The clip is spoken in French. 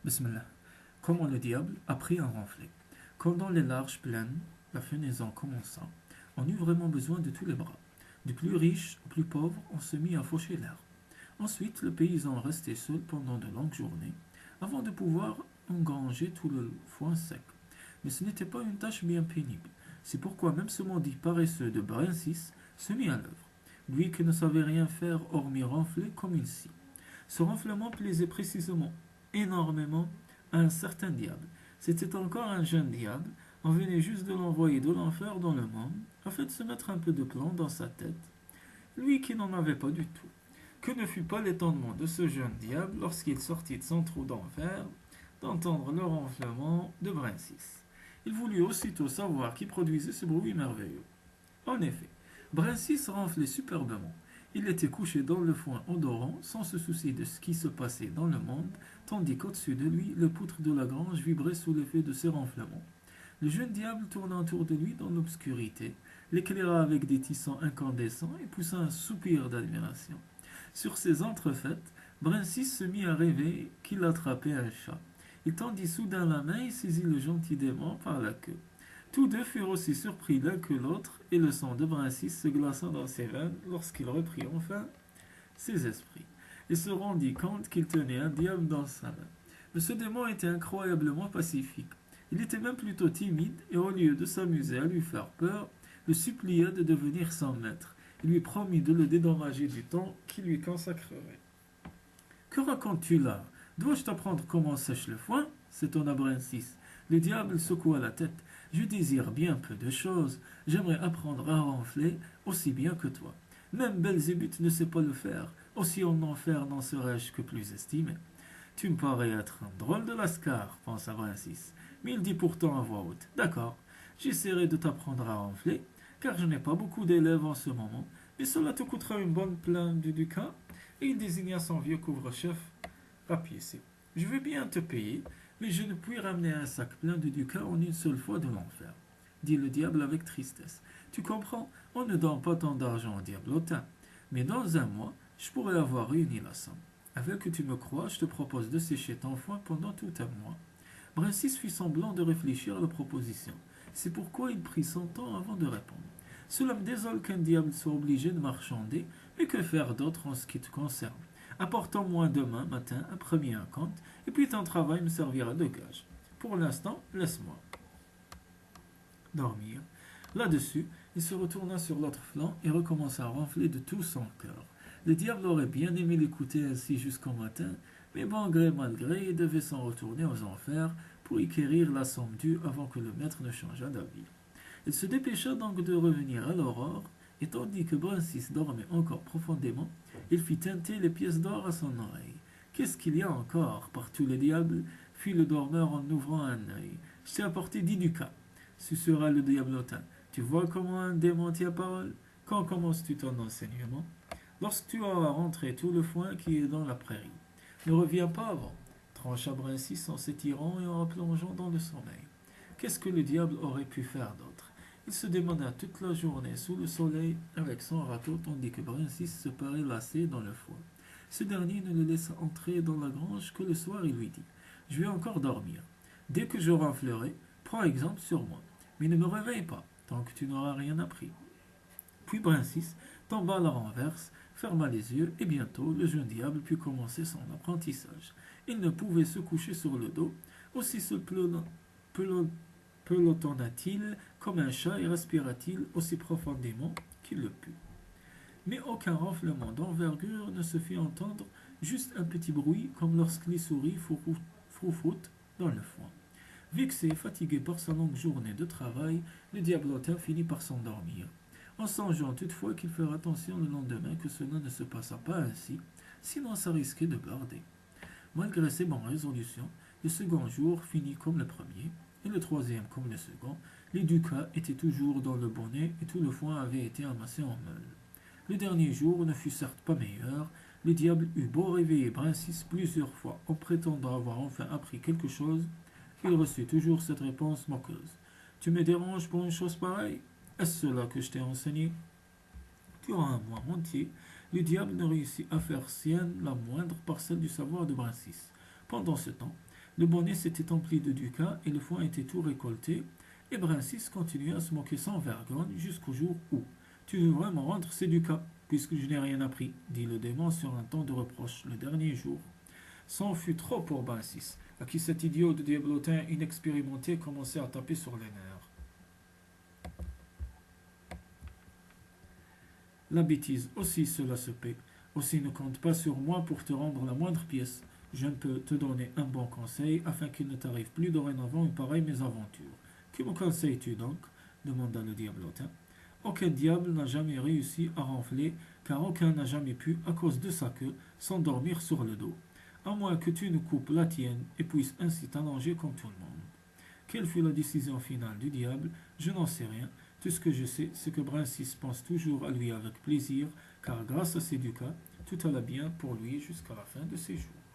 Bismillah. Comment le diable a pris un renflet. Quand dans les larges plaines, la fenaison commença, on eut vraiment besoin de tous les bras. Du plus riche au plus pauvre, on se mit à faucher l'herbe. Ensuite, le paysan restait seul pendant de longues journées, avant de pouvoir engranger tout le foin sec. Mais ce n'était pas une tâche bien pénible. C'est pourquoi même ce maudit paresseux de Brensis se mit à l'œuvre. Lui qui ne savait rien faire hormis ronfler comme une scie. Ce ronflement plaisait précisément énormément à un certain diable. C'était encore un jeune diable. On venait juste de l'envoyer de l'enfer dans le monde, afin de se mettre un peu de plomb dans sa tête. Lui qui n'en avait pas du tout. Que ne fut pas l'étonnement de ce jeune diable lorsqu'il sortit de son trou d'enfer d'entendre le ronflement de Brensis. Il voulut aussitôt savoir qui produisait ce bruit merveilleux. En effet, Brensis ronflait superbement. Il était couché dans le foin odorant, sans se soucier de ce qui se passait dans le monde, tandis qu'au-dessus de lui, le poutre de la grange vibrait sous l'effet de ses ronflements. Le jeune diable tourna autour de lui dans l'obscurité, l'éclaira avec des tissons incandescents et poussa un soupir d'admiration. Sur ces entrefaites, Brensis se mit à rêver qu'il attrapait un chat. Il tendit soudain la main et saisit le gentil démon par la queue. Tous deux furent aussi surpris l'un que l'autre, et le sang de Brensis se glaça dans ses veines lorsqu'il reprit enfin ses esprits, et se rendit compte qu'il tenait un diable dans sa main. Mais ce démon était incroyablement pacifique. Il était même plutôt timide, et au lieu de s'amuser à lui faire peur, le supplia de devenir son maître. Il lui promit de le dédommager du temps qu'il lui consacrerait. Que racontes-tu là? Dois-je t'apprendre comment sèche le foin? S'étonna Brensis. Le diable secoua la tête. Je désire bien peu de choses. J'aimerais apprendre à ronfler aussi bien que toi. Même Belzébuth ne sait pas le faire. Aussi en enfer n'en serais-je que plus estimé. Tu me parais être un drôle de lascar, pensa Brensis. Mais il dit pourtant à voix haute. D'accord, j'essaierai de t'apprendre à ronfler, car je n'ai pas beaucoup d'élèves en ce moment, mais cela te coûtera une bonne plainte du ducat. Et il désigna son vieux couvre-chef rapiécé. Je veux bien te payer, mais je ne puis ramener un sac plein de ducats en une seule fois de l'enfer, dit le diable avec tristesse. Tu comprends, on ne donne pas tant d'argent au diablotin, mais dans un mois, je pourrais avoir réuni la somme. Afin que tu me crois, je te propose de sécher ton foin pendant tout un mois. Brensis fit semblant de réfléchir à la proposition. C'est pourquoi il prit son temps avant de répondre. Cela me désole qu'un diable soit obligé de marchander, mais que faire d'autre en ce qui te concerne? Apporte-moi demain matin un premier acompte, et puis ton travail me servira de gage. Pour l'instant, laisse-moi dormir. Là-dessus, il se retourna sur l'autre flanc et recommença à ronfler de tout son cœur. Le diable aurait bien aimé l'écouter ainsi jusqu'au matin, mais bon gré mal gré, il devait s'en retourner aux enfers pour y quérir la somme due avant que le maître ne changeât d'avis. Il se dépêcha donc de revenir à l'aurore, et tandis que Brensis dormait encore profondément, il fit tinter les pièces d'or à son oreille. Qu'est-ce qu'il y a encore, par tous les diables? Fit le dormeur en ouvrant un œil. Je t'ai apporté 10 ducats, susurra le diablotin. Tu vois comment un dément tient parole? Quand commences-tu ton enseignement? Lorsque tu auras rentré tout le foin qui est dans la prairie. Ne reviens pas avant, trancha Brensis en s'étirant et en plongeant dans le sommeil. Qu'est-ce que le diable aurait pu faire d'autre? Il se démena toute la journée sous le soleil avec son râteau tandis que Brensis se parait lassé dans le foin. Ce dernier ne le laissa entrer dans la grange que le soir il lui dit: Je vais encore dormir. Dès que je ronflerai, prends exemple sur moi. Mais ne me réveille pas, tant que tu n'auras rien appris. Puis Brensis tomba à la renverse, ferma les yeux, et bientôt le jeune diable put commencer son apprentissage. Il ne pouvait se coucher sur le dos, aussi se pelotonna-t-il comme un chat et respira-t-il aussi profondément qu'il le put. Mais aucun ronflement d'envergure ne se fit entendre, juste un petit bruit comme lorsque les souris froufroutent dans le foin. Vexé et fatigué par sa longue journée de travail, le diablotin finit par s'endormir, en songeant toutefois qu'il ferait attention le lendemain que cela ne se passât pas ainsi, sinon ça risquait de barder. Malgré ses bonnes résolutions, le second jour finit comme le premier, et le troisième comme le second. Les ducats étaient toujours dans le bonnet et tout le foin avait été amassé en meule. Le dernier jour ne fut certes pas meilleur. Le diable eut beau réveiller Brensis plusieurs fois en prétendant avoir enfin appris quelque chose, il reçut toujours cette réponse moqueuse. Tu me déranges pour une chose pareille? Est-ce cela que je t'ai enseigné? Durant un mois entier, le diable ne réussit à faire sienne la moindre parcelle du savoir de Brensis. Pendant ce temps, Le bonnet s'était empli de ducats et le foin était tout récolté, et Brincis continua à se moquer sans vergogne jusqu'au jour où tu veux vraiment rendre ces ducats, puisque je n'ai rien appris, dit le démon sur un ton de reproche le dernier jour. C'en fut trop pour Brincis, à qui cet idiot de diablotin inexpérimenté commençait à taper sur les nerfs. La bêtise aussi cela se paie. Aussi ne compte pas sur moi pour te rendre la moindre pièce. Je ne peux te donner un bon conseil afin qu'il ne t'arrive plus dorénavant une pareille mésaventure. Que me conseilles-tu donc demanda le diablotin. Aucun diable n'a jamais réussi à renfler, car aucun n'a jamais pu, à cause de sa queue, s'endormir sur le dos, à moins que tu ne coupes la tienne et puisses ainsi t'allonger comme tout le monde. Quelle fut la décision finale du diable? Je n'en sais rien. Tout ce que je sais, c'est que Brincis pense toujours à lui avec plaisir, car grâce à ses ducats, tout alla bien pour lui jusqu'à la fin de ses jours.